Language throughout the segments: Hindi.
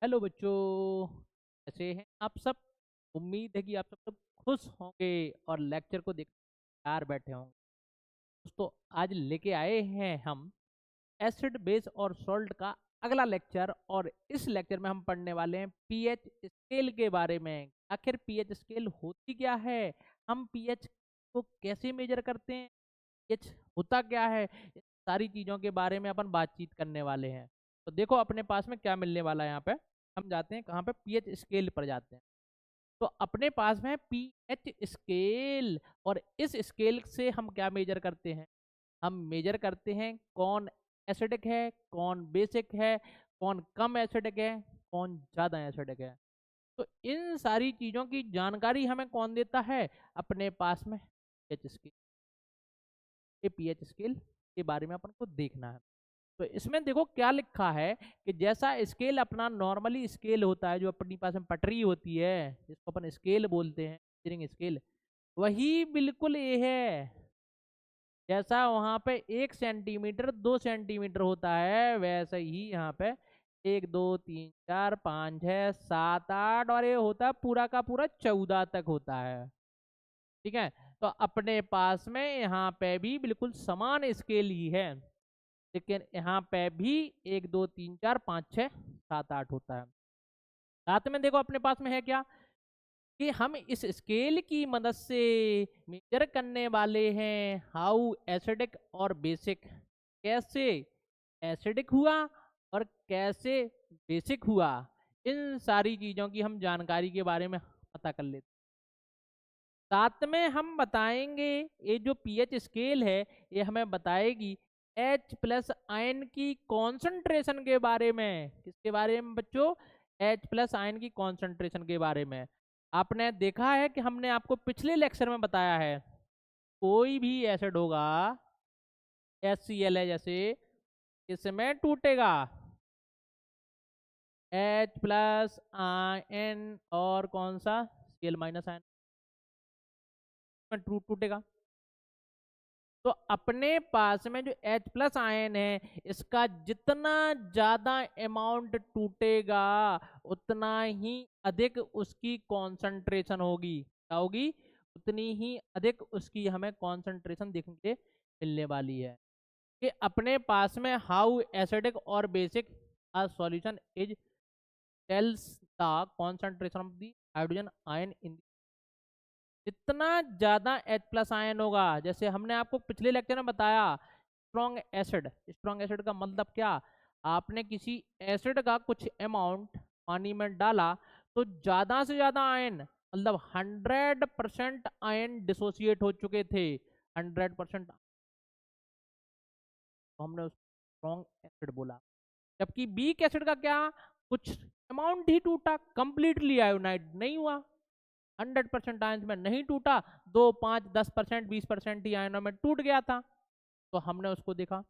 हेलो बच्चों, कैसे हैं आप सब। उम्मीद है कि आप सब लोग खुश होंगे और लेक्चर को देख तैयार बैठे होंगे। दोस्तों, आज लेके आए हैं हम एसिड बेस और सॉल्ट का अगला लेक्चर। और इस लेक्चर में हम पढ़ने वाले हैं पीएच स्केल के बारे में। आखिर पीएच स्केल होती क्या है, हम पीएच को कैसे मेजर करते हैं, पीएच होता क्या है, इन सारी चीज़ों के बारे में अपन बातचीत करने वाले हैं। तो देखो अपने पास में क्या मिलने वाला है यहाँ पे। हम जाते हैं कहाँ पे, पीएच स्केल पर जाते हैं। तो अपने पास में है पीएच स्केल। और इस स्केल से हम क्या मेजर करते हैं, हम मेजर करते हैं कौन एसिडिक है, कौन बेसिक है, कौन कम एसिडिक है, कौन ज़्यादा एसिडिक है। तो इन सारी चीज़ों की जानकारी हमें कौन देता है, अपने पास में पीएच स्केल। ये पीएच स्केल के बारे में अपन को देखना है। तो इसमें देखो क्या लिखा है कि जैसा स्केल अपना नॉर्मली स्केल होता है, जो अपनी पास में पटरी होती है जिसको अपन स्केल बोलते हैं, मेजरिंग स्केल, वही बिल्कुल ये है। जैसा वहां पे 1 सेंटीमीटर 2 सेंटीमीटर होता है, वैसे ही यहाँ पे 1 2 3 4 5 6 7 8 और ये होता है पूरा का पूरा 14 तक होता है। ठीक है। तो अपने पास में यहाँ पे भी बिल्कुल समान स्केल ही है, लेकिन यहाँ पे भी 1 2 3 4 5 6 7 8 होता है। साथ में देखो अपने पास में है क्या, कि हम इस स्केल की मदद से मेजर करने वाले हैं हाउ एसिडिक और बेसिक, कैसे एसिडिक हुआ और कैसे बेसिक हुआ। इन सारी चीज़ों की हम जानकारी के बारे में पता कर लेते हैं। साथ में हम बताएंगे, ये जो पीएच स्केल है ये हमें बताएगी H प्लस आयन की कॉन्सेंट्रेशन के बारे में। किसके बारे में बच्चों, H प्लस आयन की कॉन्सेंट्रेशन के बारे में। आपने देखा है कि हमने आपको पिछले लेक्चर में बताया है, कोई भी एसिड होगा HCl है जैसे, इसमें टूटेगा H प्लस आयन और कौन सा Cl माइनस आयन में टूटेगा। तो अपने पास में जो H प्लस आयन है, इसका जितना ज्यादा अमाउंट टूटेगा उतना ही अधिक उसकी कॉन्सेंट्रेशन होगी। क्या होगी, उतनी ही अधिक उसकी हमें कॉन्सेंट्रेशन देखने के मिलने वाली है। कि अपने पास में हाउ एसिडिक और basic a solution is tells the concentration of the hydrogen ion इन। जितना ज्यादा H प्लस आयन होगा, जैसे हमने आपको पिछले लेक्चर में बताया स्ट्रॉन्ग एसिड। स्ट्रॉन्ग एसिड का मतलब क्या, आपने किसी एसिड का कुछ अमाउंट पानी में डाला तो ज्यादा से ज्यादा आयन, मतलब 100% आयन डिसोसिएट हो चुके थे, 100%, तो हमने उसको स्ट्रॉन्ग एसिड बोला। जबकि वीक एसिड का क्या, कुछ अमाउंट ही टूटा, कंप्लीटली आयोनाइड नहीं हुआ, 100% आयन में नहीं टूटा, 2 5 10% 20% ही आयनों में टूट गया था, तो हमने उसको देखा।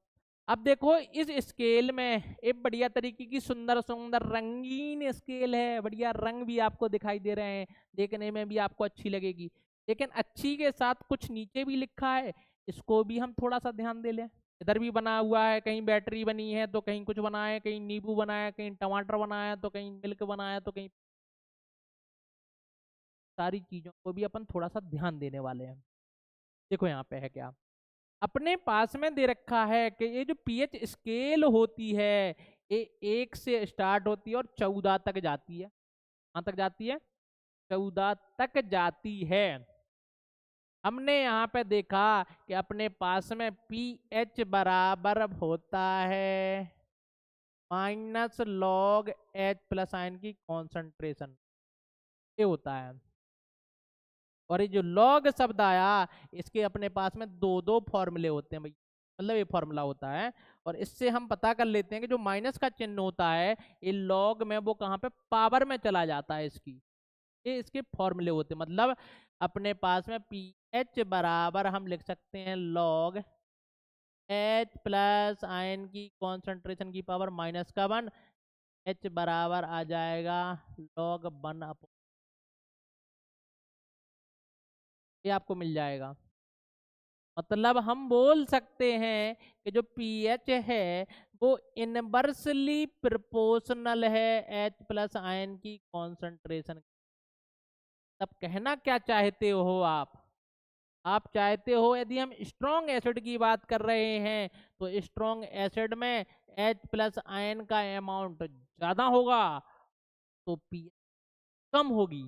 अब देखो इस स्केल में एक बढ़िया तरीके की सुंदर सुंदर रंगीन स्केल है, बढ़िया रंग भी आपको दिखाई दे रहे हैं, देखने में भी आपको अच्छी लगेगी। लेकिन अच्छी के साथ कुछ नीचे भी लिखा है, इसको भी हम थोड़ा सा ध्यान दे लें। इधर भी बना हुआ है, कहीं बैटरी बनी है तो कहीं कुछ बना है, कहीं नींबू बनाया, कहीं टमाटर बनाया, तो कहीं मिल्क बनाया, तो कहीं, सारी चीजों को भी अपन थोड़ा सा ध्यान देने वाले हैं। देखो यहाँ पे है क्या, अपने पास में दे रखा है कि ये जो पीएच स्केल होती है, ये 1 से स्टार्ट होती है और 14 तक जाती है। कहाँ तक जाती है, 14 तक जाती है। हमने यहाँ पे देखा कि अपने पास में पीएच बराबर होता है -log H प्लस आयन की कॉन्सेंट्रेशन, ये होता है। और ये जो लॉग शब्द आया, इसके अपने पास में दो दो फॉर्मूले होते हैं भाई, मतलब ये फॉर्मूला होता है। और इससे हम पता कर लेते हैं कि जो माइनस का चिन्ह होता है ये लॉग में वो कहाँ पे पावर में चला जाता है इसकी, ये इसके फॉर्मूले होते हैं। मतलब अपने पास में पी एच बराबर हम लिख सकते हैं लॉग एच प्लस आयन की कॉन्सेंट्रेशन की पावर -1, एच बराबर आ जाएगा लॉग 1, ये आपको मिल जाएगा। मतलब हम बोल सकते हैं कि जो पीएच है वो इनवर्सली प्रोपोर्शनल है H प्लस आयन की कॉन्सेंट्रेशन। तब कहना क्या चाहते हो आप चाहते हो यदि हम स्ट्रॉन्ग एसिड की बात कर रहे हैं तो स्ट्रॉन्ग एसिड में H प्लस आयन का अमाउंट ज्यादा होगा तो पी कम होगी।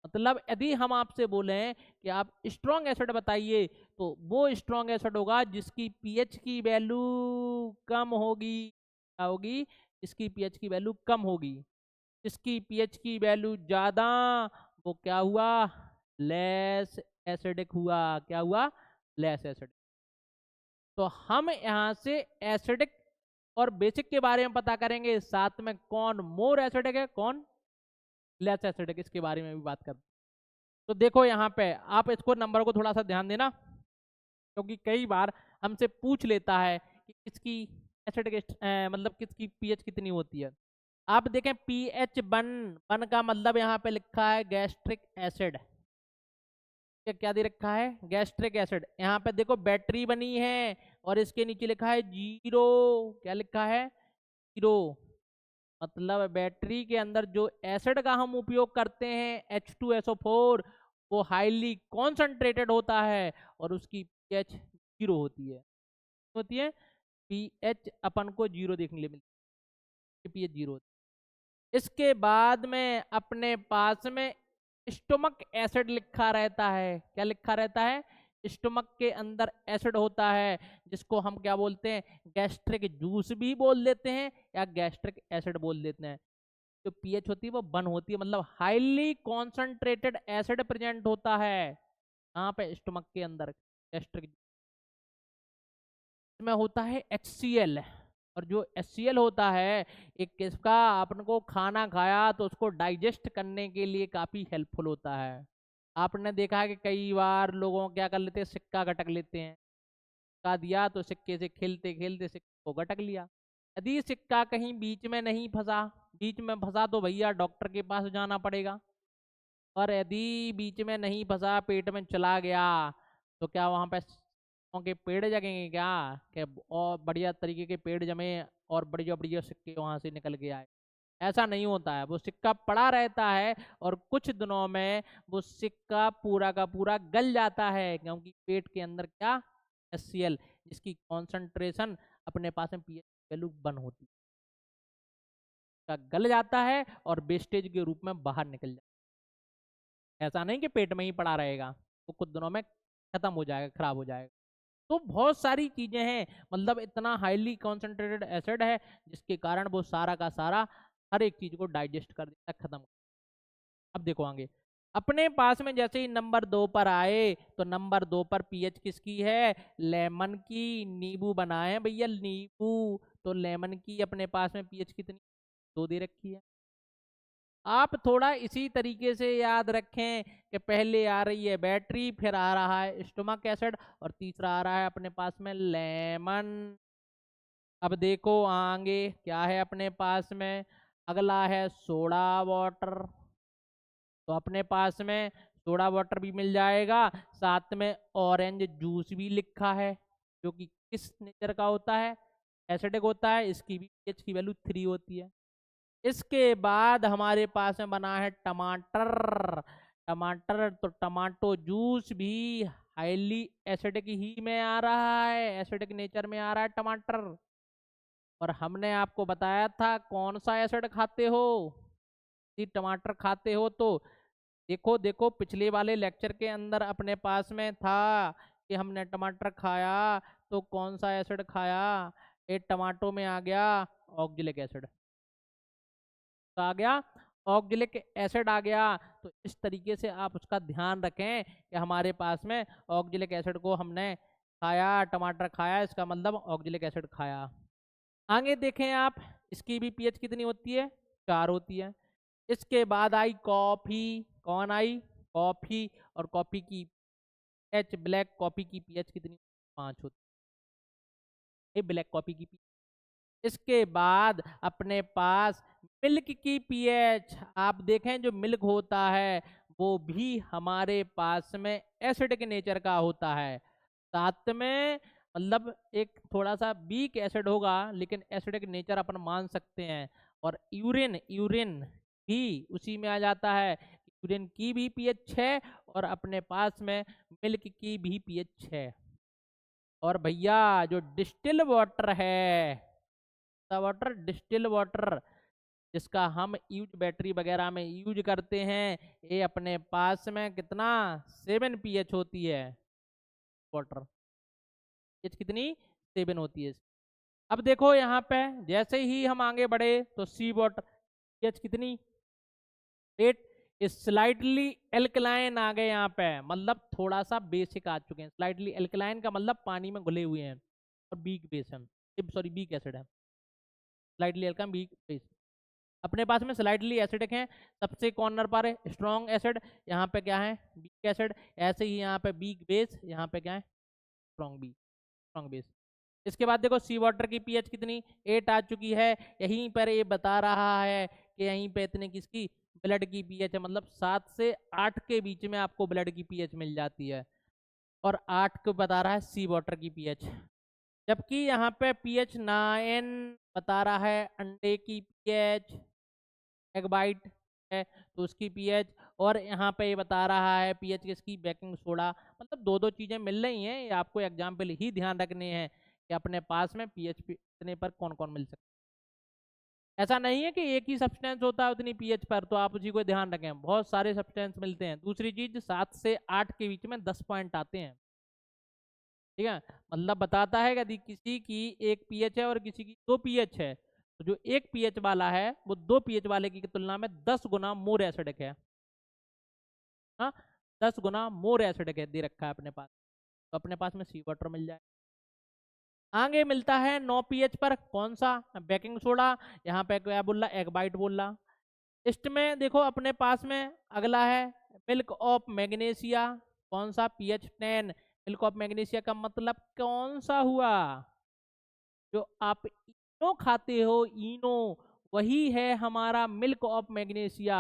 मतलब यदि हम आपसे बोले कि आप स्ट्रॉन्ग एसिड बताइए तो वो स्ट्रॉन्ग एसिड होगा जिसकी पीएच की वैल्यू कम होगी। क्या होगी? जिसकी पीएच की वैल्यू कम होगी। जिसकी पीएच की वैल्यू ज्यादा, वो क्या हुआ? लेस एसिडिक हुआ। क्या हुआ? Less acidic. तो हम यहां से एसिडिक और बेसिक के बारे में पता करेंगे, साथ में कौन मोर एसिडिक है कौन लेस एसिडिक, इसके बारे में भी बात करते। तो देखो यहाँ पे आप इसको नंबर को थोड़ा सा ध्यान देना, क्योंकि कई बार हमसे पूछ लेता है कि किसकी एसिडिक मतलब किसकी पीएच कितनी होती है। आप देखें पीएच 1 का मतलब यहाँ पे लिखा है गैस्ट्रिक एसिड। क्या दे रखा है? Gastric acid. यहाँ पे देखो बैटरी बनी है और इसके नीचे लिखा है 0। क्या लिखा है? 0। मतलब बैटरी के अंदर जो एसिड का हम उपयोग करते हैं H2SO4 वो हाईली कॉन्सेंट्रेटेड होता है और उसकी पीएच 0 होती है पीएच अपन को 0 देखने लिए मिलती है, पीएच 0 होती है। इसके बाद में अपने पास में स्टोमक एसिड लिखा रहता है। क्या लिखा रहता है? स्टोमक के अंदर एसिड होता है जिसको हम क्या बोलते हैं? गैस्ट्रिक जूस भी बोल देते हैं या गैस्ट्रिक एसिड बोल देते हैं। जो पीएच होती है वो 1 होती है, मतलब हाईली कॉन्सेंट्रेटेड एसिड प्रेजेंट होता है यहाँ पे स्टोमक के अंदर गैस्ट्रिक में होता है HCl। और जो HCl होता है एक किसका, अपन को खाना खाया तो उसको डाइजेस्ट करने के लिए काफी हेल्पफुल होता है। आपने देखा है कि कई बार लोगों क्या कर लेते हैं, सिक्का गटक लेते हैं। सिक्का दिया तो सिक्के से खेलते खेलते सिक्के को गटक लिया। यदि सिक्का कहीं बीच में नहीं फंसा, बीच में फंसा तो भैया डॉक्टर के पास जाना पड़ेगा। और यदि बीच में नहीं फंसा, पेट में चला गया, तो क्या वहां पे के पेड़ जगेंगे क्या? और बढ़िया तरीके के पेड़ जमे और बढ़िया बढ़िया सिक्के वहां से निकल के आए? ऐसा नहीं होता है। वो सिक्का पड़ा रहता है और कुछ दिनों में वो सिक्का पूरा का पूरा गल जाता है, क्योंकि पेट के अंदर क्या? HCl, जिसकी कॉन्सेंट्रेशन अपने पास में पीएच वैल्यू 1 होती है, का गल जाता है और वेस्टेज के रूप में बाहर निकल जाता है। ऐसा नहीं कि पेट में ही पड़ा रहेगा, वो कुछ दिनों में खत्म हो जाएगा, खराब हो जाएगा। तो बहुत सारी चीजें हैं, मतलब इतना हाईली कॉन्सेंट्रेटेड एसिड है जिसके कारण वो सारा का सारा हर एक चीज को डाइजेस्ट कर देता है, खत्म। अब देखो आगे अपने पास में जैसे ही नंबर 2 पर आए तो नंबर 2 पर पीएच किसकी है? लेमन की। नींबू बनाए भैया, नींबू। तो लेमन की अपने पास में पीएच कितनी? 2 दे रखी है। आप थोड़ा इसी तरीके से याद रखें कि पहले आ रही है बैटरी, फिर आ रहा है स्टोमक एसिड और तीसरा आ रहा है अपने पास में लेमन। अब देखो आगे क्या है अपने पास में, अगला है सोडा वाटर। तो अपने पास में सोडा वाटर भी मिल जाएगा, साथ में ऑरेंज जूस भी लिखा है जो कि किस नेचर का होता है? एसिडिक होता है। इसकी भी पीएच की वैल्यू 3 होती है। इसके बाद हमारे पास में बना है टमाटर। टमाटर तो टमाटो जूस भी हाईली एसिडिक ही में आ रहा है, एसिडिक नेचर में आ रहा है टमाटर। और हमने आपको बताया था कौन सा एसिड खाते हो, यदि टमाटर खाते हो तो देखो देखो पिछले वाले लेक्चर के अंदर अपने पास में था कि हमने टमाटर खाया तो कौन सा एसिड खाया? ये टमाटो में आ गया ऑक्जेलिक एसिड। तो आ गया ऑक्जेलिक एसिड आ गया। तो इस तरीके से आप उसका ध्यान रखें कि हमारे पास में ऑक्जेलिक एसिड को हमने खाया, टमाटर खाया, इसका मतलब ऑक्जेलिक एसिड खाया। आगे देखें आप, इसकी भी पीएच कितनी होती है? 4 होती है। इसके बाद आई कॉफी। कौन आई? कॉफी। और कॉफी की ब्लैक कॉफी की पीएच कितनी? 5 होती है ब्लैक कॉफी की। इसके बाद अपने पास मिल्क की पीएच। आप देखें जो मिल्क होता है वो भी हमारे पास में एसिडिक नेचर का होता है। साथ में मतलब एक थोड़ा सा वीक एसिड होगा, लेकिन एसिडिक नेचर अपन मान सकते हैं। और यूरिन यूरिन भी उसी में आ जाता है। यूरिन की भी पीएच 6 और अपने पास में मिल्क की भी पीएच 6। और भैया जो डिस्टिल वाटर है, वाटर डिस्टिल वाटर जिसका हम यूज बैटरी वगैरह में यूज करते हैं, ये अपने पास में कितना 7 पीएच होती है। वाटर पीएच कितनी 7 होती है। अब देखो यहाँ पे जैसे ही हम आगे बढ़े तो सी वाटर पीएच कितनी 8। स्लाइटली एल्कलाइन आ गए यहाँ पे, मतलब थोड़ा सा बेसिक आ चुके हैं। स्लाइटली एल्कलाइन का मतलब पानी में घुले हुए हैं। और बीक बेस है, सॉरी बीक एसिड है। स्लाइटली एल्कलाइन बीक बेस अपने पास में स्लाइटली एसिडिक है। सबसे कॉर्नर पर है स्ट्रॉन्ग एसिड, यहाँ पे क्या है बीक एसिड। ऐसे ही यहाँ पे बीक बेस, यहाँ पे क्या है स्ट्रॉन्ग बेस। इसके बाद देखो सी वाटर की पीएच कितनी 8 आ चुकी है। यहीं पर ये बता रहा है कि यहीं पे इतने किसकी ब्लड की पीएच है, मतलब 7 से 8 के बीच में आपको ब्लड की पीएच मिल जाती है। और 8 को बता रहा है सी वाटर की पीएच। जबकि यहाँ पे पीएच 9 बता रहा है अंडे की पीएच, एग बाइट है तो उसकी पीएच। और यहाँ पे ये बता रहा है पीएच किसकी बेकिंग सोडा। मतलब दो दो चीजें मिल रही हैं, ये आपको एग्जाम्पल ही ध्यान रखने हैं कि अपने पास में पीएच इतने पर कौन कौन मिल सकता है। ऐसा नहीं है कि एक ही सब्सटेंस होता है उतनी पीएच पर, तो आप उसी को ध्यान रखें, बहुत सारे सब्सटेंस मिलते हैं। दूसरी चीज 7 से 8 के बीच में 10 पॉइंट आते हैं। ठीक है, मतलब बताता है यदि किसी की एक पीएच है और किसी की 2 पीएच है, तो जो एक पीएच वाला है वो 2 पीएच वाले की तुलना में 10 गुना मोर एसिडिक है। हाँ, 10 गुना मोर एसिडिक है, दे रखा है अपने पास। तो अपने पास में सी वाटर मिल जाए। आगे मिलता है 9 पीएच पर कौन सा बेकिंग सोडा। यहाँ पे क्या बोल रहा, एग बाइट बोल रहा। लिस्ट में देखो अपने पास में अगला है मिल्क ऑफ मैग्नीशिया। कौन सा पीएच 10। मिल्क ऑफ मैग्नीशिया का मतलब कौन सा हुआ, जो आप इनो खाते हो इनो, वही है हमारा मिल्क ऑफ मैग्नीशिया।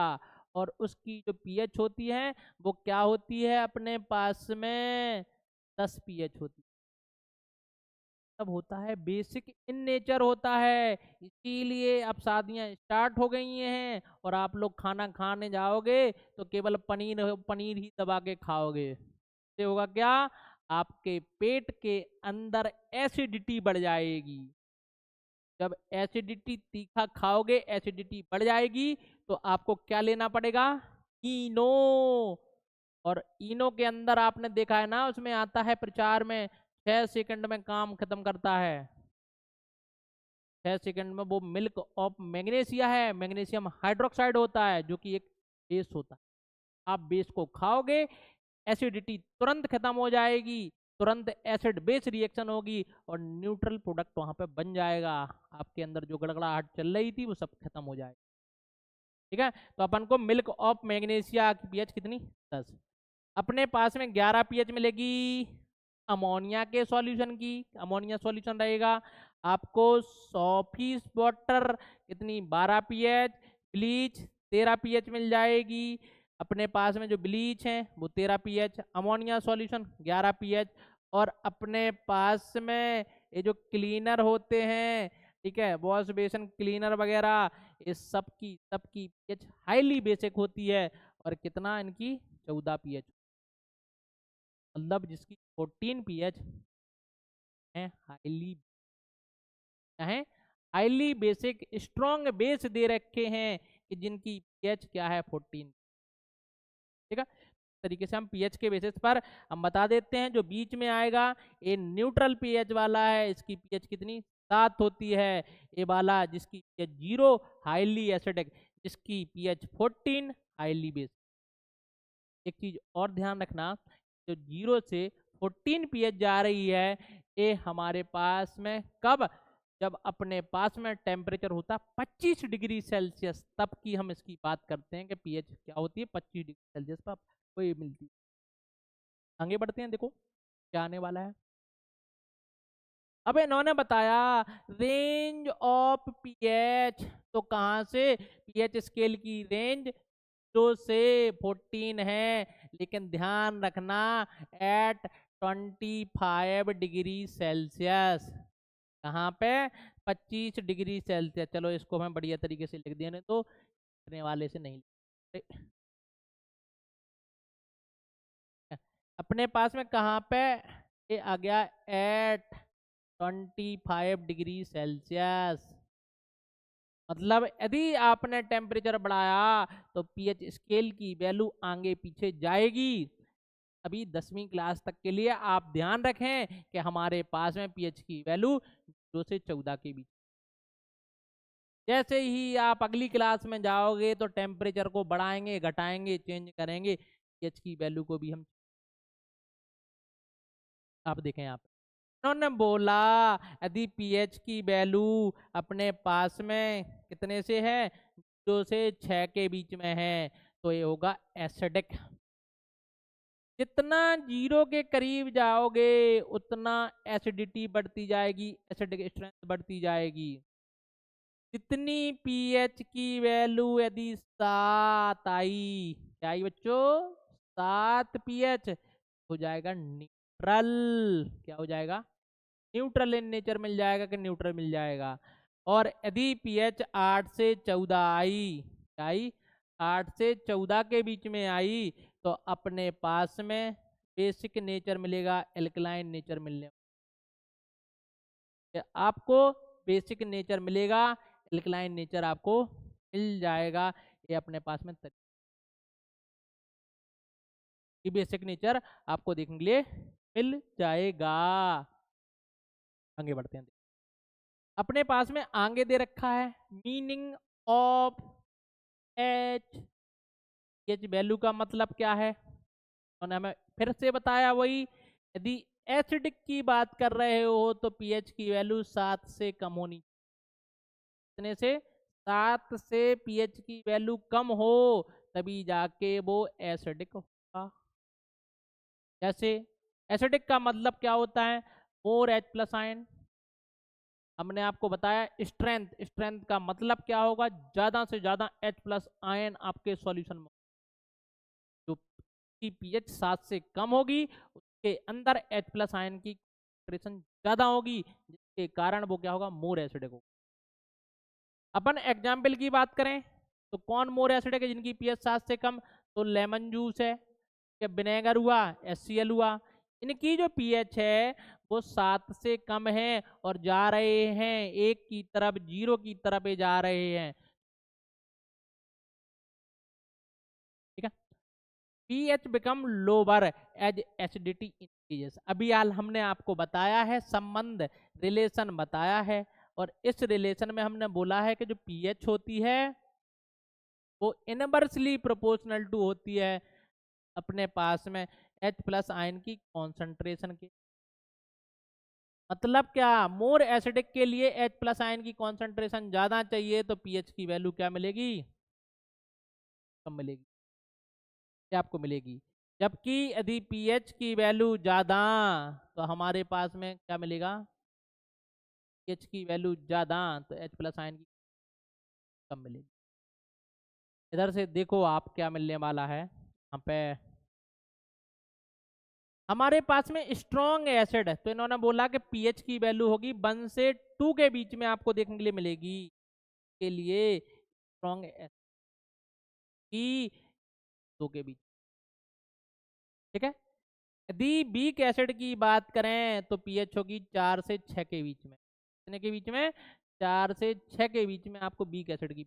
और उसकी जो पीएच होती है वो क्या होती है अपने पास में 10 पीएच होती है। तब होता है बेसिक इन नेचर होता है। इसीलिए अब शादियां स्टार्ट हो गई हैं और आप लोग खाना खाने जाओगे तो केवल पनीर पनीर ही दबा के खाओगे। इससे होगा क्या, आपके पेट के अंदर एसिडिटी बढ़ जाएगी। जब एसिडिटी तीखा खाओगे एसिडिटी बढ़ जाएगी, तो आपको क्या लेना पड़ेगा, इनो। और इनो के अंदर आपने देखा है ना, उसमें आता है प्रचार में 6 सेकंड में काम खत्म करता है। 6 सेकंड में वो मिल्क ऑफ मैग्नीशिया है, मैग्नीशियम हाइड्रोक्साइड होता है जो कि एक बेस होता है। आप बेस को खाओगे एसिडिटी तुरंत खत्म हो जाएगी, तुरंत एसिड बेस रिएक्शन होगी और न्यूट्रल प्रोडक्ट वहां पे बन जाएगा। आपके अंदर जो गड़गड़ाहट चल रही थी वो सब खत्म हो जाएगी। ठीक है, तो अपन को मिल्क ऑफ मैग्नीशिया की पीएच कितनी 10। अपने पास में 11 पीएच मिलेगी अमोनिया के सॉल्यूशन की। अमोनिया सॉल्यूशन रहेगा आपको 100 वाटर कितनी 12 पीएच। ब्लीच 13 पीएच मिल जाएगी। अपने पास में जो ब्लीच है वो 13 पीएच, अमोनिया सॉल्यूशन 11 पीएच। और अपने पास में ये जो क्लीनर होते हैं, ठीक है, वॉश बेसिन क्लीनर वगैरह, इस सबकी पीएच हाईली बेसिक होती है। और कितना इनकी 14 पीएच, मतलब जिसकी 14 पीएच है हाईली है हाईली बेसिक स्ट्रॉन्ग बेस दे रखे हैं कि जिनकी पीएच क्या है 14। ठीक है, तरीके से हम पीएच के बेसिस पर हम बता देते हैं। जो बीच में आएगा ये न्यूट्रल पीएच वाला है, इसकी पीएच कितनी 7 होती है। ये वाला जिसकी पीएच 0 हाईली एसिडिक, जिसकी पीएच 14 हाईली बेस। एक चीज और ध्यान रखना, जो 0 से 14 पीएच जा रही है, ये हमारे पास में कब, जब अपने पास में टेम्परेचर होता 25 डिग्री सेल्सियस, तब की हम इसकी बात करते हैं कि पीएच क्या होती है 25 डिग्री सेल्सियस पर वही मिलती है। आगे बढ़ते हैं, देखो क्या आने वाला है। अब इन्होंने बताया रेंज ऑफ पीएच, तो कहाँ से पीएच स्केल की रेंज 2 से 14 है। लेकिन ध्यान रखना एट 25 डिग्री सेल्सियस। कहाँ पे? 25 डिग्री सेल्सियस। चलो इसको मैं बढ़िया तरीके से लिख दिया, नहीं तो लिखने वाले से नहीं लिख। अपने पास में कहाँ पे ये आ गया एट 25 डिग्री सेल्सियस। मतलब यदि आपने टेम्परेचर बढ़ाया तो पीएच स्केल की वैल्यू आगे पीछे जाएगी। अभी 10वीं क्लास तक के लिए आप ध्यान रखें कि हमारे पास में पीएच की वैल्यू 2 से 14 के बीच। जैसे ही आप अगली क्लास में जाओगे तो टेम्परेचर को बढ़ाएंगे, घटाएंगे, चेंज करेंगे, पीएच की वैल्यू को भी हम। आप देखें यहाँ पे उन्होंने बोला यदि पीएच की वैल्यू अपने पास में कितने से है, 2 से 6 के बीच में है, तो ये होगा एसिडिक। जितना 0 के करीब जाओगे उतना एसिडिटी बढ़ती जाएगी, एसिडिक स्ट्रेंथ बढ़ती जाएगी। जितनी पीएच की वैल्यू यदि 7 आई, क्या आई बच्चों? 7 पीएच हो जाएगा न्यूट्रल। क्या हो जाएगा? न्यूट्रल इन नेचर मिल जाएगा कि न्यूट्रल मिल जाएगा। और यदि पीएच 8 से 14 आई, क्या आई? 8 से 14 के बीच में आई तो अपने पास में बेसिक नेचर मिलेगा, एल्कलाइन नेचर मिलने। आपको बेसिक नेचर मिलेगा, एल्कलाइन नेचर आपको मिल जाएगा। ये अपने पास में बेसिक नेचर आपको देखने के लिए मिल जाएगा। आगे बढ़ते हैं। अपने पास में आगे दे रखा है meaning of H. H value का मतलब क्या है उन्होंने हमें फिर से बताया, वही यदि एसिडिक की बात कर रहे हो तो पीएच की वैल्यू 7 से कम होनी। कितने से? 7 से पीएच की वैल्यू कम हो तभी जाके वो एसिडिक होगा। जैसे एसिडिक का मतलब क्या होता है? More H plus ion. हमने आपको बताया स्ट्रेंथ, स्ट्रेंथ का मतलब क्या होगा? ज्यादा से ज्यादा H प्लस आयन आपके सॉल्यूशन में। जो की पीएच 7 से कम होगी उसके अंदर H प्लस आयन की कंसंट्रेशन ज्यादा होगी, जिसके कारण वो क्या होगा? मोर एसिडिक होगा। अपन एग्जाम्पल की बात करें तो कौन मोर एसिडिक है जिनकी पीएच 7 से कम? तो लेमन जूस है, क्या विनेगर हुआ, HCl हुआ। इनकी जो पीएच है वो 7 से कम है और जा रहे हैं एक की तरफ, 0 की तरफ जा रहे हैं। ठीक है। PH become lower as acidity increases. अभी हाल हमने आपको बताया है संबंध, रिलेशन बताया है, और इस रिलेशन में हमने बोला है कि जो पीएच होती है वो इनवर्सली प्रोपोर्शनल टू होती है अपने पास में H प्लस आयन की कॉन्सेंट्रेशन के। मतलब क्या? मोर एसिडिक के लिए H प्लस आयन की कॉन्सेंट्रेशन ज्यादा चाहिए तो पीएच की वैल्यू क्या मिलेगी? कम मिलेगी। क्या आपको मिलेगी? जबकि यदि पीएच की वैल्यू ज्यादा तो हमारे पास में क्या मिलेगा? पीएच की वैल्यू ज्यादा तो H प्लस आयन की कम मिलेगी। इधर से देखो आप क्या मिलने वाला है यहाँ पे। हमारे पास में स्ट्रॉन्ग एसिड है तो इन्होंने बोला कि पीएच की वैल्यू होगी 1 से 2 के बीच में आपको देखने के लिए मिलेगी। के लिए स्ट्रॉन्ग एसिड की 2 के बीच। ठीक है। यदि वीक एसिड की बात करें तो पीएच होगी 4 से 6 के बीच में। कितने के बीच में? 4 से 6 के बीच में आपको वीक एसिड की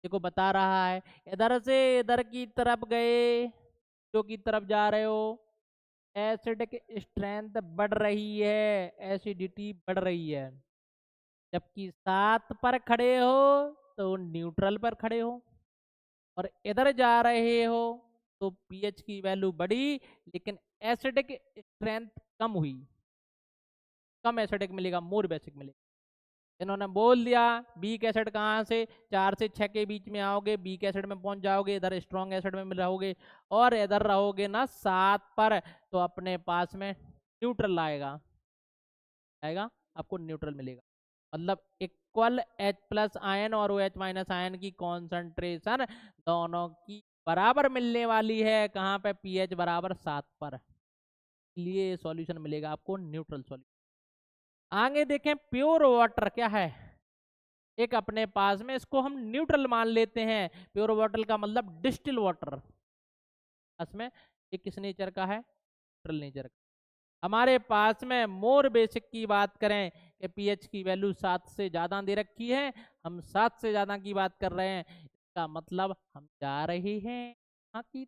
देखो बता रहा है। इधर से इधर की तरफ गए, जो की तरफ जा रहे हो, एसिडिक स्ट्रेंथ बढ़ रही है, एसिडिटी बढ़ रही है। जबकि 7 पर खड़े हो तो न्यूट्रल पर खड़े हो, और इधर जा रहे हो तो पीएच की वैल्यू बढ़ी लेकिन एसिडिक स्ट्रेंथ कम हुई। कम एसिडिक मिलेगा, मोर बेसिक मिलेगा। इन्होंने बोल दिया बीक एसिड कहाँ से? 4 से 6 के बीच में आओगे, बीक एसिड में पहुंच जाओगे, इधर स्ट्रॉन्ग एसिड में रहोगे, और इधर रहोगे ना 7 पर तो अपने पास में न्यूट्रल आएगा, आपको न्यूट्रल मिलेगा। मतलब इक्वल H प्लस आयन और OH माइनस आयन की कॉन्सेंट्रेशन दोनों की बराबर मिलने वाली है। कहाँ पे? पीएच बराबर 7 पर। लिए सॉल्यूशन मिलेगा आपको न्यूट्रल सॉल्यूशन। आगे देखें प्योर वाटर क्या है, एक अपने पास में इसको हम न्यूट्रल मान लेते हैं। प्योर वाटर का मतलब डिस्टिल वाटर, इसमें ये किस नेचर का है, न्यूट्रल नेचर का। हमारे पास में मोर बेसिक की बात करें कि पीएच की वैल्यू 7 से ज़्यादा दे रखी है, हम 7 से ज़्यादा की बात कर रहे हैं, इसका मतलब हम जा रहे हैं यहाँ की।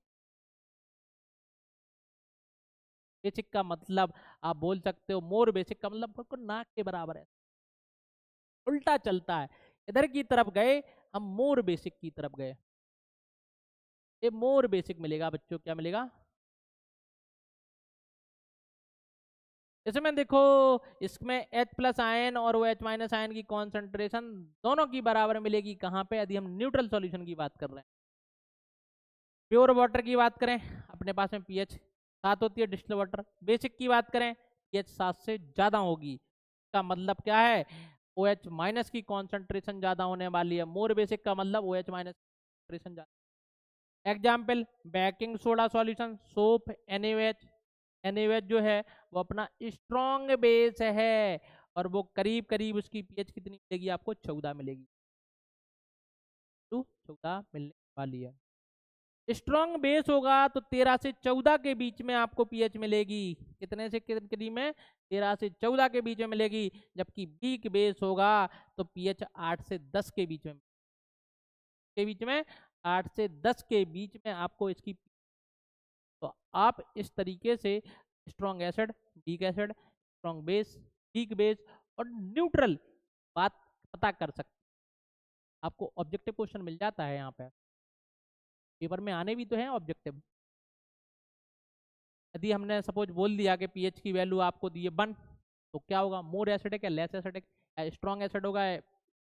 बेसिक का मतलब आप बोल सकते हो, मोर बेसिक का मतलब बिल्कुल नाक के बराबर है, उल्टा चलता है, इधर की तरफ गए हम मोर बेसिक की तरफ गए, ये मोर बेसिक मिलेगा बच्चों। क्या मिलेगा इसमें, देखो इसमें H प्लस आयन और वो H माइनस आयन की कॉन्सेंट्रेशन दोनों की बराबर मिलेगी कहाँ पे, यदि हम न्यूट्रल सॉल्यूशन की बात कर रहे हैं। प्योर वाटर की बात करें अपने पास में पीएच 7 होती है, डिस्टिल वाटर बेसिक की बात करें पीएच 7 से ज़्यादा होगी, इसका मतलब क्या है, OH माइनस की कॉन्सेंट्रेशन ज़्यादा होने वाली है। मोर बेसिक का मतलब OH माइनस कॉन्सेंट्रेशन ज़्यादा। Example baking soda solution, soap, NaOH। NaOH जो है वो अपना स्ट्रॉन्ग बेस है और वो करीब करीब उसकी पीएच कितनी मिलेगी आपको, 14 मिलेगी, 14 मिलने वाली है। स्ट्रॉन्ग बेस होगा तो 13 से 14 के बीच में आपको पीएच मिलेगी, कितने से कितने में, 13 से 14 के बीच में मिलेगी। जबकि वीक बेस होगा तो पीएच 8 से 10 के बीच में, 8 से 10 के बीच में आपको इसकी। तो आप इस तरीके से strong acid, weak acid, strong base, weak base और न्यूट्रल बात पता कर सकते, आपको ऑब्जेक्टिव क्वेश्चन मिल जाता है यहाँ पे, पेपर में आने भी तो है ऑब्जेक्टिव। यदि हमने सपोज बोल दिया कि पीएच की वैल्यू आपको दी है 1, तो क्या होगा, मोर एसिडिक या लेस एसिडिक, स्ट्रॉन्ग एसिड होगा,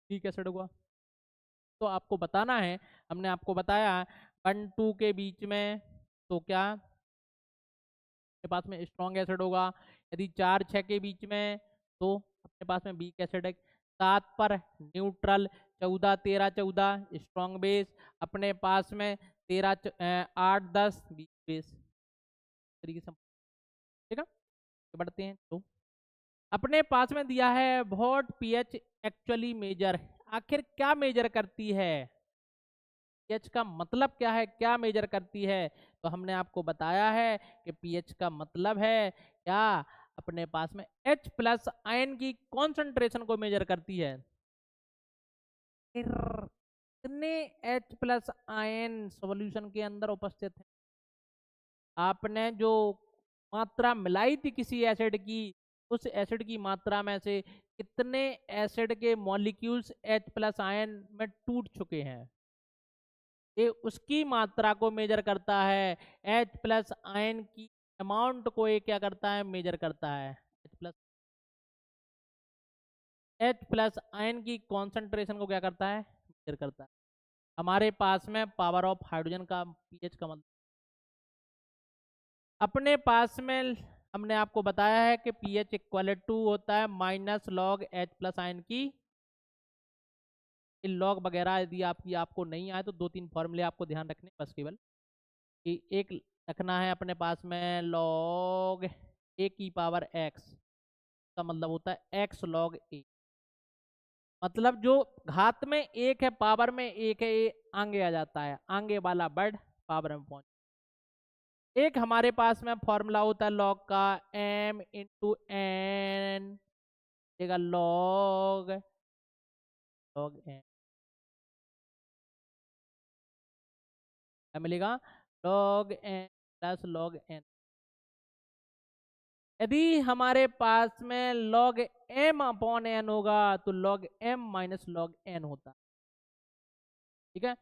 वीक एसिड होगा, तो आपको बताना है। हमने आपको बताया 1 2 के बीच में तो क्या अपने पास में स्ट्रॉन्ग एसिड होगा, यदि 4 6 के बीच में तो अपने पास में वीक एसिड है, 7 पर न्यूट्रल, 14 13 14 स्ट्रॉन्ग बेस, अपने पास में 13 8 10 वीक बेस, तरीके से ठीक है। बढ़ते हैं तो अपने पास में दिया है व्हाट पीएच एक्चुअली मेजर, आखिर क्या मेजर करती है, पीएच का मतलब क्या है, क्या मेजर करती है। तो हमने आपको बताया है कि पीएच का मतलब है क्या, अपने पास में H प्लस आयन की कॉन्सेंट्रेशन को मेजर करती है। कितने H प्लस आयन सॉल्यूशन के अंदर उपस्थित है, आपने जो मात्रा मिलाई थी किसी एसिड की, उस एसिड की मात्रा में से कितने एसिड के मॉलिक्यूल्स H प्लस आयन में टूट चुके हैं, ये उसकी मात्रा को मेजर करता है। H प्लस आयन की अमाउंट को ये क्या करता है, मेजर करता है। H प्लस आयन की कॉन्सेंट्रेशन को क्या करता है, मेजर करता है। हमारे पास में पावर ऑफ हाइड्रोजन का पीएच का मतलब, अपने पास में हमने आपको बताया है कि पीएच इक्वल टू होता है minus log H plus ion की, लॉग वगैरह यदि आपको नहीं आए तो 2 3 फॉर्मूले आपको ध्यान रखने बस केवल, कि एक रखना है अपने पास में लॉग ए की पावर एक्स, का मतलब होता है एक्स लॉग ए, मतलब जो घात में एक है पावर में एक है, ये आगे आ जाता है, आगे वाला वर्ड पावर में पहुंच। एक हमारे पास में फॉर्मूला होता है लॉग का, m into n, log log n, क्या मिलेगा, log n plus log n. यदि हमारे पास में लॉग m अपॉन एन होगा तो log m minus log n होता, ठीक है।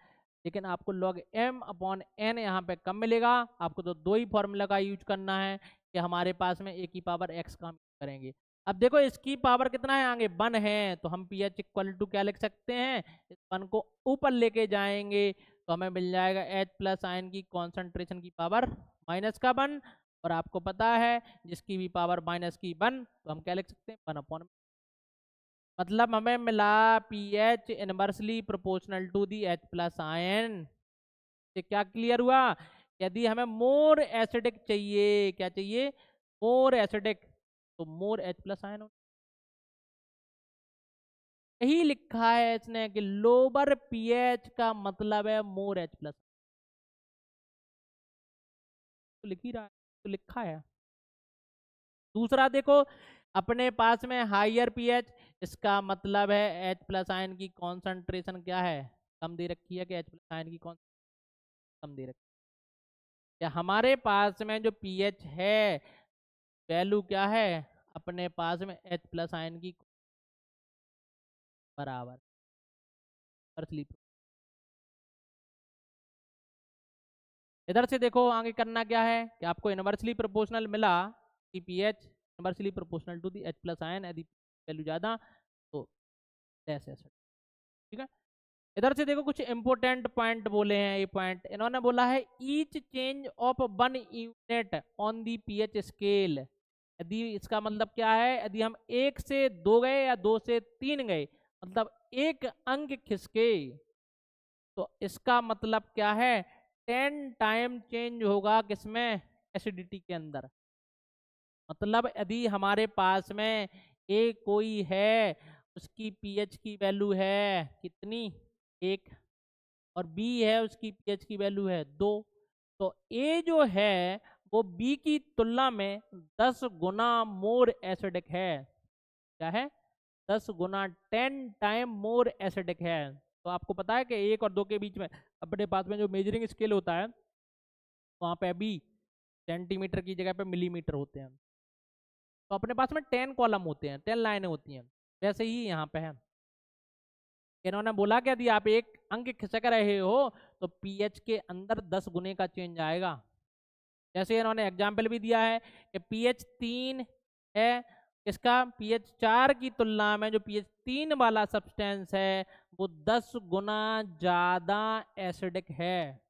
लेकिन आपको लॉग m अपॉन एन यहाँ पे कम मिलेगा, आपको तो 2 ही फॉर्मूला का यूज करना है कि हमारे पास में a की पावर x का करेंगे। अब देखो इसकी पावर कितना है, आगे 1 है, तो हम pH इक्वल टू क्या लिख सकते हैं, इस 1 को ऊपर लेके जाएंगे तो हमें मिल जाएगा H प्लस आयन की कॉन्सेंट्रेशन की पावर माइनस का 1, और आपको पता है जिसकी भी पावर माइनस की 1 तो हम क्या लिख सकते हैं, 1 अपॉन, मतलब हमें मिला pH inversely proportional to the H plus ion. से क्या क्लियर हुआ, यदि हमें मोर एसिडिक चाहिए, क्या चाहिए, मोर एसिडिक, तो मोर H प्लस आयन। यही लिखा है इसने कि लोअर पीएच का मतलब है मोर H प्लस, तो लिख ही रहा है, तो लिखा है। दूसरा देखो, अपने पास में हायर पीएच, इसका मतलब है H प्लस आयन की कॉन्सेंट्रेशन क्या है, कम दे रखी है, कि H प्लस आयन की कौन कम दे रखी है। या हमारे पास में जो पीएच है वैल्यू क्या है, अपने पास में H प्लस आयन की बराबर स्लीप। इधर से देखो आगे करना क्या है, कि आपको इनवर्सली प्रोपोर्शनल मिला कि pH inversely proportional to the H plus ion, यदि वैल्यू ज्यादा तो ऐसे ऐसे, ठीक है। इधर से देखो कुछ इंपोर्टेंट पॉइंट बोले हैं, ये पॉइंट इन्होंने बोला है, each change of 1 unit on the pH scale. यदि इसका मतलब क्या है, यदि हम 1 से 2 गए या 2 से 3 गए, मतलब एक अंक खिसके, तो इसका मतलब क्या है, 10 टाइम चेंज होगा किसमें, एसिडिटी के अंदर। मतलब यदि हमारे पास में ए कोई है, उसकी पीएच की वैल्यू है कितनी, 1, और बी है उसकी पीएच की वैल्यू है 2, तो ए जो है वो बी की तुलना में 10 गुना मोर एसिडिक है। क्या है, 10 गुना, 10 टाइम मोर एसिडिक है। तो आपको पता है कि 1 और 2 के बीच में अपने पास में जो मेजरिंग स्केल होता है, वहाँ पे अभी सेंटीमीटर की जगह पे मिलीमीटर होते हैं। तो अपने पास में 10 कॉलम होते हैं, 10 लाइनें होती हैं, वैसे ही यहाँ पे है। इन्होंने बोला कि यदि आप एक अंक खिसक रहे हो तो पीएच के अंदर 10 गुने का चेंज आएगा। जैसे इन्होंने एग्जाम्पल भी दिया है कि pH 3 है, इसका pH 4 की तुलना में जो pH 3 वाला सब्सटेंस है वो 10 गुना ज्यादा एसिडिक है,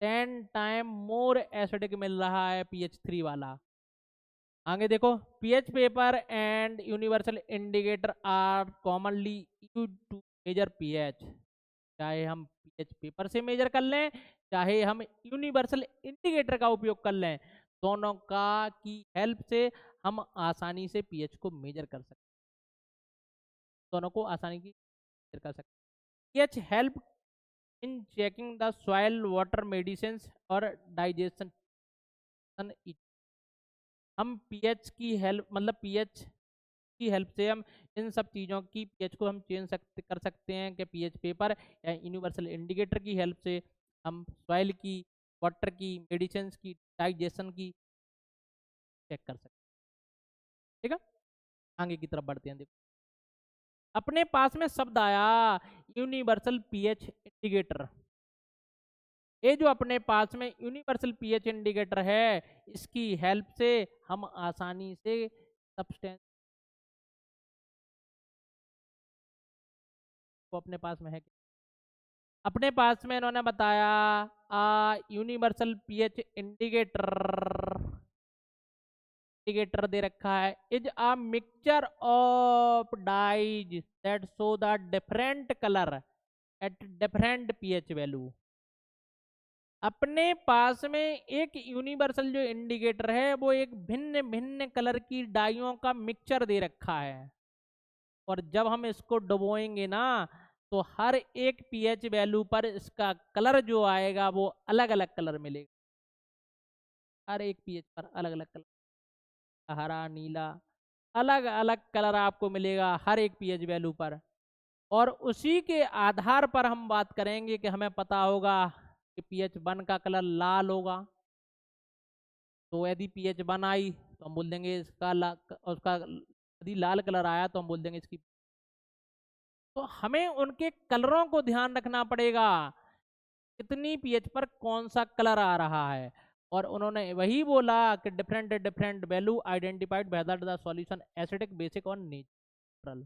10 टाइम मोर एसिडिक मिल रहा है pH 3 वाला। आगे देखो, pH paper and universal indicator are commonly used to measure pH. चाहे हम पीएच पेपर से मेजर कर लें, चाहे हम यूनिवर्सल इंडिकेटर का उपयोग कर लें, दोनों का की हेल्प से हम आसानी से पीएच को मेजर कर सकते हैं, दोनों को आसानी की मेजर कर सकते हैं। PH help in checking the soil water medicine और डाइजेशन। हम पीएच की हेल्प, मतलब पीएच की हेल्प से हम इन सब चीज़ों की पीएच को हम चेंज कर सकते हैं, कि पीएच पेपर या यूनिवर्सल इंडिकेटर की हेल्प से हम सॉइल की, वाटर की, मेडिसिन की, डाइजेशन की चेक कर सकते हैं, ठीक है। आगे की तरफ बढ़ते हैं। देखो, अपने पास में शब्द आया यूनिवर्सल पीएच इंडिकेटर। ये जो अपने पास में यूनिवर्सल पीएच इंडिकेटर है, इसकी हेल्प से हम आसानी से सब्सटेंस को अपने पास में है, अपने पास में इन्होंने बताया यूनिवर्सल पीएच इंडिकेटर दे रखा है, is a mixture of dyes that show the different colour at different pH value. अपने पास में एक यूनिवर्सल जो इंडिकेटर है वो एक भिन्न भिन्न कलर की डाइयों का मिक्सचर दे रखा है, और जब हम इसको डुबोएंगे ना, तो हर एक पीएच वैल्यू पर इसका कलर जो आएगा वो अलग अलग कलर मिलेगा, हर एक पीएच पर अलग अलग कलर, हरा, नीला, अलग अलग कलर आपको मिलेगा हर एक पीएच वैल्यू पर। और उसी के आधार पर हम बात करेंगे कि हमें पता होगा कि pH 1 का कलर लाल होगा, तो यदि pH 1 आई तो हम बोल देंगे इसका उसका यदि लाल कलर आया तो हम बोल देंगे इसकी। तो हमें उनके कलरों को ध्यान रखना पड़ेगा, कितनी पीएच पर कौन सा कलर आ रहा है। और उन्होंने वही बोला कि different different value identified whether the solution acidic, basic और नेचुरल,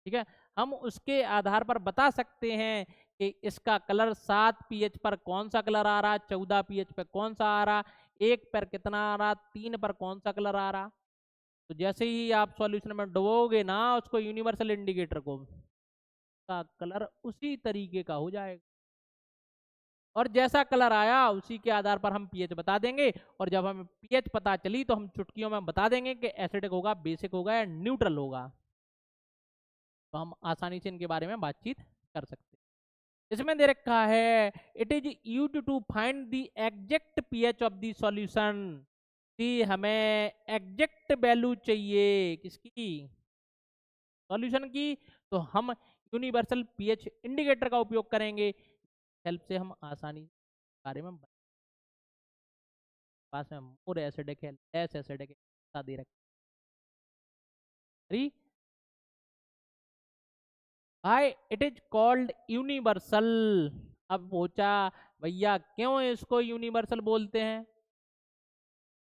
ठीक है। हम उसके आधार पर बता सकते हैं कि इसका कलर 7 पीएच पर कौन सा कलर आ रहा, 14 पीएच पर कौन सा आ रहा, 1 पर कितना आ रहा, 3 पर कौन सा कलर आ रहा। तो जैसे ही आप सॉल्यूशन में डुबोगे ना उसको, यूनिवर्सल इंडिकेटर को, का कलर उसी तरीके का हो जाएगा। और जैसा कलर आया उसी के आधार पर हम पीएच बता देंगे। और जब हमें पीएच पता चली तो हम चुटकियों में बता देंगे कि एसिडिक होगा, बेसिक होगा या न्यूट्रल होगा। तो हम आसानी से इनके बारे में बातचीत कर सकते हैं। इसमें दे रखा है it is used to find the exact pH of the solution. कि हमें एग्जैक्ट वैल्यू चाहिए किसकी, सॉल्यूशन की, तो हम यूनिवर्सल पीएच इंडिकेटर का उपयोग करेंगे। हेल्प से हम आसानी बारे में पास में मोर एसिडिक है, लेस एसिडिक है, दे रखी भाई। It is called universal. अब पूछा भैया क्यों इसको यूनिवर्सल बोलते हैं,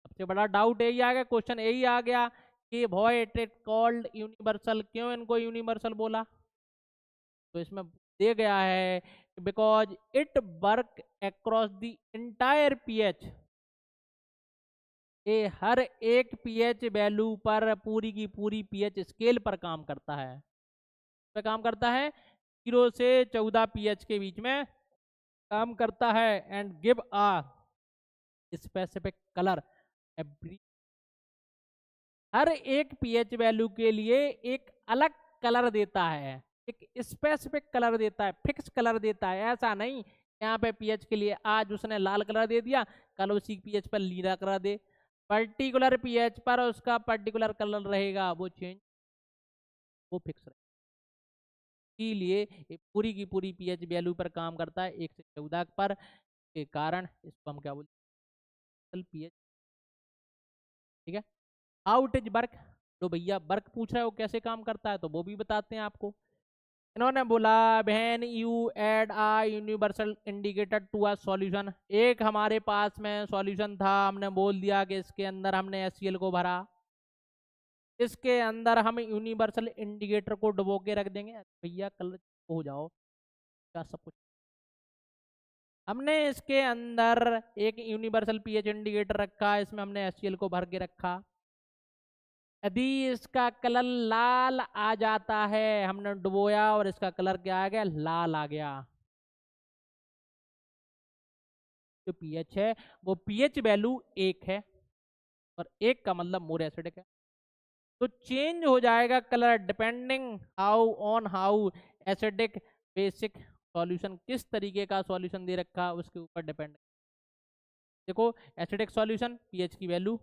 सबसे बड़ा डाउट यही आ गया, क्वेश्चन यही आ गया कि भाई इट इज कॉल्ड यूनिवर्सल, क्यों इनको यूनिवर्सल बोला। तो इसमें दे गया है because it work across the entire pH. ये हर एक पीएच वैल्यू पर पूरी की पूरी पीएच स्केल पर काम करता है। पे काम करता है 0 से 14 पीएच के बीच में काम करता है। And give a specific colour every, हर एक पीएच वैल्यू के लिए एक अलग कलर देता है, एक स्पेसिफिक कलर देता है, फिक्स कलर देता है। ऐसा नहीं यहाँ पे पीएच के लिए आज उसने लाल कलर दे दिया, कल उसी पीएच पर नीला कलर दे, पर्टिकुलर पीएच पर उसका पर्टिकुलर कलर रहेगा, वो चेंज, वो फिक्स रहेगा। इसीलिए पूरी की पूरी पीएच वैल्यू पर काम करता है 1 से 14 पर, के कारण इसको हम क्या बोलते हैं, पीएच। ठीक है, हाउ इट इज वर्क, तो भैया वर्क पूछ रहा है वो कैसे काम करता है, तो वो भी बताते हैं आपको। इन्होंने बोला when you add a universal indicator to a solution, एक हमारे पास में सॉल्यूशन था, हमने बोल दिया कि इसके अंदर हमने HCl को भरा, इसके अंदर हम यूनिवर्सल इंडिकेटर को डुबो के रख देंगे, भैया कलर हो जाओ क्या सब कुछ। हमने इसके अंदर एक यूनिवर्सल पीएच इंडिकेटर रखा, इसमें हमने HCl को भर के रखा। यदि इसका कलर लाल आ जाता है, हमने डुबोया और इसका कलर क्या आ गया, लाल आ गया, जो पीएच है वो पीएच वैल्यू 1 है, और 1 का मतलब मोर एसिडिक है। तो चेंज हो जाएगा colour depending how on how acidic basic solution, किस तरीके का सॉल्यूशन दे रखा उसके ऊपर डिपेंड। देखो एसिडिक सॉल्यूशन पीएच की वैल्यू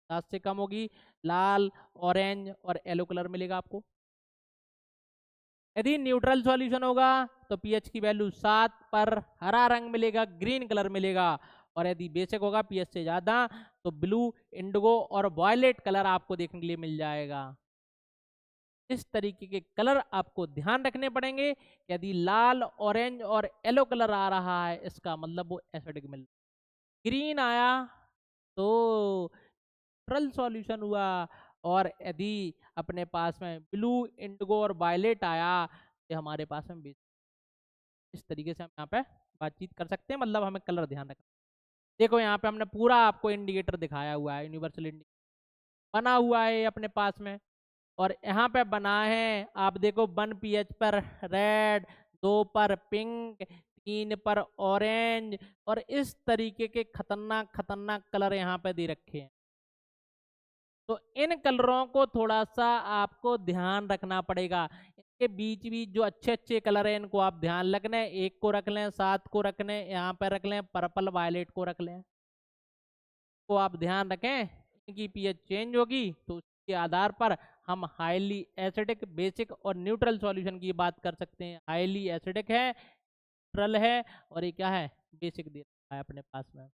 7 से कम होगी, लाल, ऑरेंज और येलो कलर मिलेगा आपको। यदि न्यूट्रल सॉल्यूशन होगा तो पीएच की वैल्यू 7 पर हरा रंग मिलेगा, ग्रीन कलर मिलेगा। और यदि बेसिक होगा पीएच से ज्यादा तो ब्लू, इंडिगो और वॉयलेट कलर आपको देखने के लिए मिल जाएगा। इस तरीके के कलर आपको ध्यान रखने पड़ेंगे। यदि लाल, ऑरेंज और येलो कलर आ रहा है इसका मतलब वो एसिडिक मिल, ग्रीन आया तो न्यूट्रल सॉल्यूशन हुआ, और यदि अपने पास में ब्लू, इंडिगो और वायलेट आया तो हमारे पास में बेसिक। इस तरीके से हम यहाँ पे बातचीत कर सकते हैं, मतलब हमें कलर ध्यान रखना। देखो यहाँ पे हमने पूरा आपको इंडिकेटर दिखाया हुआ है, यूनिवर्सल इंडिकेटर बना हुआ है अपने पास में। और यहाँ पे बना है आप देखो 1 पीएच पर रेड, 2 पर पिंक, 3 पर ऑरेंज, और इस तरीके के खतरनाक खतरनाक कलर यहाँ पे दे रखे हैं। तो इन कलरों को थोड़ा सा आपको ध्यान रखना पड़ेगा, इनके बीच बीच जो अच्छे अच्छे कलर हैं इनको आप ध्यान रखने, 1 को रख लें, 7 को रख लें, यहाँ पे रख लें, पर्पल वायलेट को रख लें, तो आप ध्यान रखें इनकी पीएच चेंज होगी तो उसके आधार पर हम हाईली एसिडिक, बेसिक और न्यूट्रल सॉल्यूशन की बात कर सकते हैं। हाईली एसिडिक है, न्यूट्रल है, और ये क्या है, बेसिक दे रखा है अपने पास में।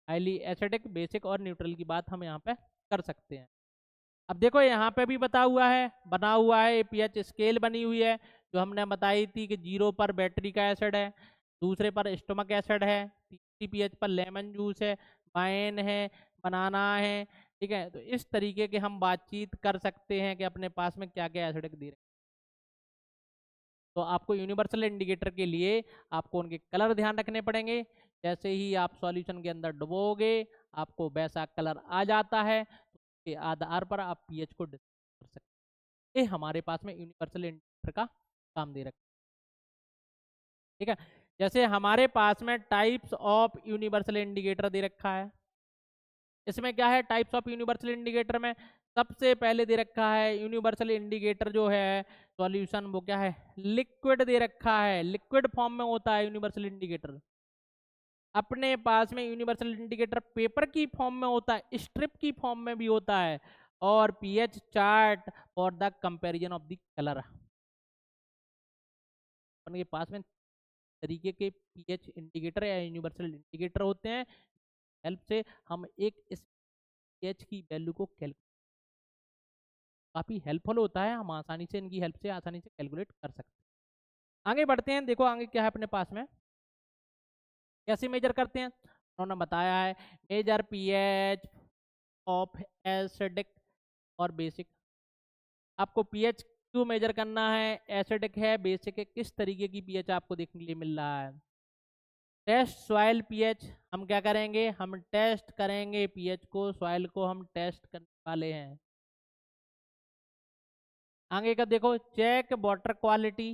हाईली एसिडिक, बेसिक और न्यूट्रल की बात हम यहाँ पे कर सकते हैं। अब देखो यहाँ पे भी बता हुआ है, बना हुआ है पीएच स्केल बनी हुई है, जो हमने बताई थी कि 0 पर बैटरी का एसिड है, दूसरे पर स्टोमक एसिड है, तीसरी पीएच पर लेमन जूस है, वाइन है, बनाना है। ठीक है, तो इस तरीके के हम बातचीत कर सकते हैं कि अपने पास में क्या क्या एसिडिक दे रहे हैं। तो आपको यूनिवर्सल इंडिकेटर के लिए आपको उनके कलर ध्यान रखने पड़ेंगे। जैसे ही आप सॉल्यूशन के अंदर डुबोगे आपको वैसा कलर आ जाता है, तो उसके आधार पर आप पीएच को डिसाइड कर सकते हैं। ये हमारे पास में यूनिवर्सल इंडिकेटर का काम दे रखा है। ठीक है, जैसे हमारे पास में टाइप्स ऑफ यूनिवर्सल इंडिकेटर दे रखा है। इसमें क्या है, टाइप्स ऑफ यूनिवर्सल इंडिकेटर में सबसे पहले दे रखा है यूनिवर्सल इंडिकेटर जो है सॉल्यूशन, वो क्या है, लिक्विड दे रखा है, लिक्विड फॉर्म में होता है यूनिवर्सल इंडिकेटर। अपने पास में यूनिवर्सल इंडिकेटर पेपर की फॉर्म में होता है, स्ट्रिप की फॉर्म में भी होता है, और pH chart for the comparison of the colour. अपने पास में तरीके के पीएच इंडिकेटर या यूनिवर्सल इंडिकेटर होते हैं, हेल्प से हम एक इस पीएच की वैल्यू को कैलकुलेट, काफी हेल्पफुल होता है, हम आसानी से इनकी हेल्प से आसानी से कैलकुलेट कर सकते हैं। आगे बढ़ते हैं, देखो आगे क्या है अपने पास में, कैसे मेजर करते हैं, उन्होंने बताया है मेजर पीएच ऑफ एसिडिक और बेसिक। आपको पीएच क्यों मेजर करना है, एसिडिक है बेसिक है, किस तरीके की पीएच आपको देखने के लिए मिल रहा है। टेस्ट सॉइल पीएच, हम क्या करेंगे, हम टेस्ट करेंगे पीएच को, सॉइल को हम टेस्ट करने वाले हैं। आगे का देखो, चेक वाटर क्वालिटी,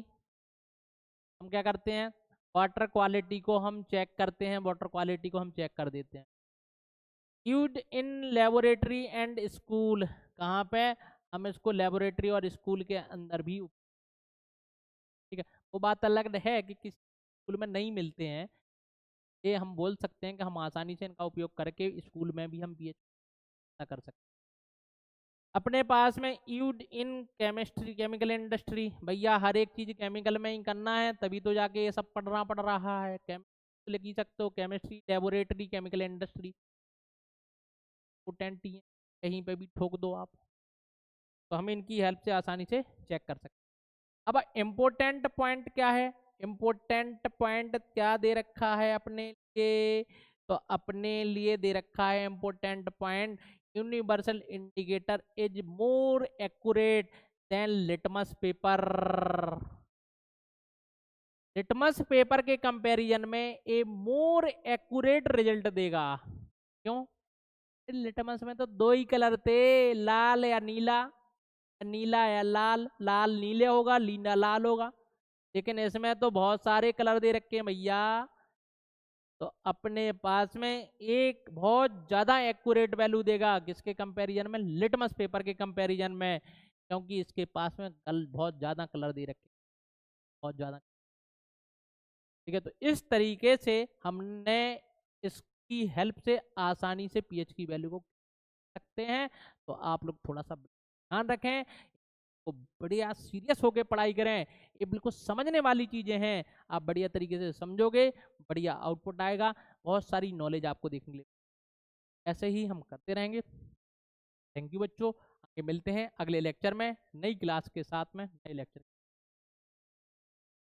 हम क्या करते हैं, वाटर क्वालिटी को हम चेक करते हैं, वाटर क्वालिटी को हम चेक कर देते हैं। Used in laboratory and school, कहाँ पे, हम इसको लेबोरेटरी और स्कूल के अंदर भी, ठीक है, वो बात अलग है कि किस स्कूल में नहीं मिलते हैं, ये हम बोल सकते हैं कि हम आसानी से इनका उपयोग करके स्कूल में भी हम पीएच कर सकते हैं। अपने पास में you'd in chemistry, chemical industry, भैया हर एक चीज केमिकल में ही करना है, तभी तो जाके ये सब पढ़ना पड़ रहा है। केमिस्ट्री लिख ही सकते हो, chemistry laboratory chemical industry, potent कहीं पे भी ठोक दो आप, तो हम इनकी हेल्प से आसानी से चेक कर सकते हैं। अब इम्पोर्टेंट पॉइंट क्या है, इम्पोर्टेंट पॉइंट क्या दे रखा है अपने लिए, तो अपने लिए दे रखा है important point, universal indicator is more accurate then litmus paper. Litmus paper के कंपैरिजन में ए मोर एक्यूरेट रिजल्ट देगा। क्यों, लिटमस में तो दो ही कलर थे, लाल या नीला, नीला या लाल, लाल नीले होगा, नीला लाल होगा, लेकिन इसमें तो बहुत सारे कलर दे रखे हैं भैया। तो अपने पास में एक बहुत ज्यादा एक्यूरेट वैल्यू देगा, किसके कंपैरिजन में, लिटमस पेपर के कंपैरिजन में, क्योंकि इसके पास में बहुत ज्यादा कलर दे रखे, बहुत ज्यादा, ठीक है। तो इस तरीके से हमने इसकी हेल्प से आसानी से पीएच की वैल्यू को सकते हैं। तो आप लोग थोड़ा सा ध्यान रखें, तो बढ़िया सीरियस होकर पढ़ाई करें, ये बिल्कुल समझने वाली चीजें हैं, आप बढ़िया तरीके से समझोगे, बढ़िया आउटपुट आएगा, बहुत सारी नॉलेज आपको देखने के लिए, ऐसे ही हम करते रहेंगे। थैंक यू बच्चों, आगे मिलते हैं अगले लेक्चर में नई क्लास के साथ में, नए लेक्चर।